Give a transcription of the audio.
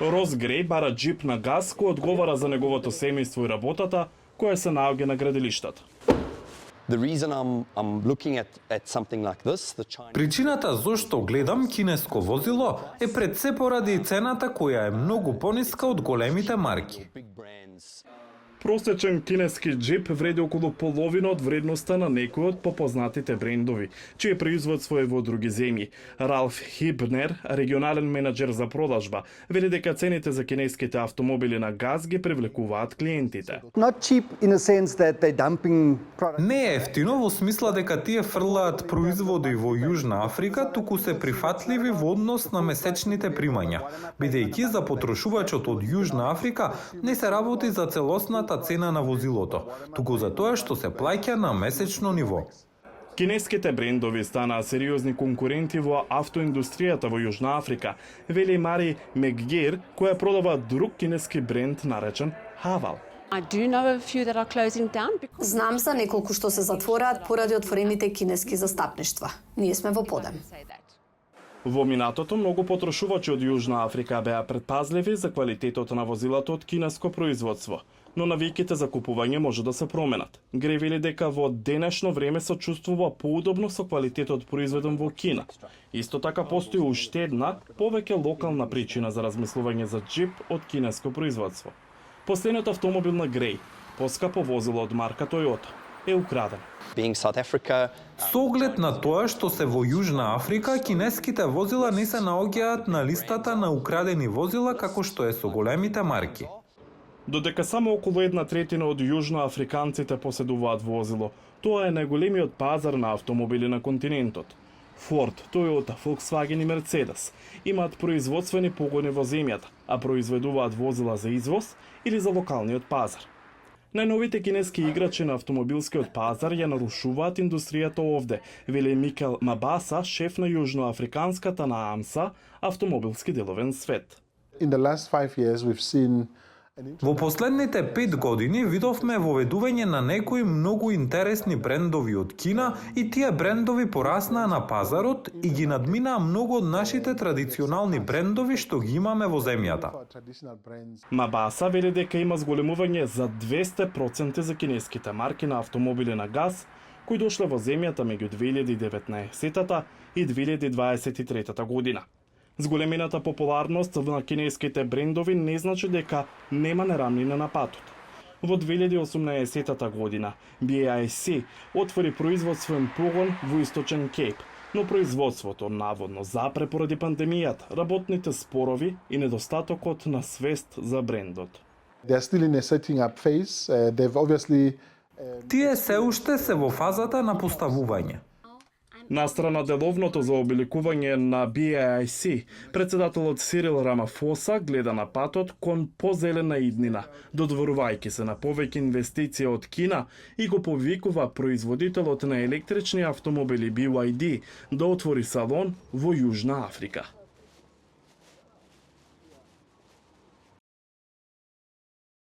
Рос Греј бара джип на газ кој одговара за неговото семејство и работата, која се наоѓа на градилиштата. Причината зошто гледам кинеско возило е пред се поради цената која е многу пониска од големите марки. Просечен кинески джип вреди околу половина од вредноста на некои од попознатите брендови, чие производство е во други земји. Ралф Хибнер, регионален менеджер за продажба, вели дека цените за кинеските автомобили на газ ги привлекуваат клиентите. Не е ефтино во смисла дека тие фрлаат производи во Јужна Африка, туку се прифатливи во однос на месечните примања, бидејќи за потрошувачот од Јужна Африка не се работи за целосната цена на возилото, туку за тоа што се плаќа на месечно ниво. Кинеските брендови станаа сериозни конкуренти во автоиндустријата во Јужна Африка, вели Мари Меггир, која продава друг кинески бренд наречен Хавал. Знам за неколку што се затвораат поради отворените кинески застапништва. Ние сме во подем. Во минатото многу потрошувачи од Јужна Африка беа предпазливи за квалитетот на возилата од кинеско производство, но навиките за купување може да се променат. Греј вели дека во денешно време се чувствува поудобно со квалитетот произведен во Кина. Исто така постои уште една, повеќе локална причина за размислување за джип од кинеско производство. Последниот автомобил на Греј, поскапо возило од марка Toyota, е украден. Со оглед на тоа што се во Јужна Африка, кинеските возила не се наоѓаат на листата на украдени возила како што е со големите марки. Додека само околу 1/3 од јужноафриканците поседуваат возило, тоа е најголемиот пазар на автомобили на континентот. Ford, Toyota, Volkswagen и Mercedes имаат производствени погони во земјата, а произведуваат возила за извоз или за локалниот пазар. Најновите кинески играчи на автомобилскиот пазар ја нарушуваат индустријата овде, вели Микел Мабаса, шеф на јужноафриканската на АМСА, автомобилски деловен свет. Во последните 5 години видовме воведување на некои многу интересни брендови од Кина и тие брендови пораснаа на пазарот и ги надминаа многу од нашите традиционални брендови што ги имаме во земјата. Мабаса вели дека има зголемување за 200% за кинеските марки на автомобили на газ кои дошле во земјата меѓу 2019 и 2023 година. Зголемената популарност на кинеските брендови не значи дека нема нерамнина на патот. Во 2018 година BAIC отвори производствен погон во Источен Кейп, но производството наводно запре поради пандемијата, работните спорови и недостатокот на свест за брендот. Тие се уште се во фазата на поставување. Настрана деловното заобиликување на BAIC, председателот Сирил Рамафоса гледа на патот кон позелена иднина, додворувајќи се на повеќе инвестиција од Кина и го повикува производителот на електрични автомобили BYD да отвори салон во Јужна Африка.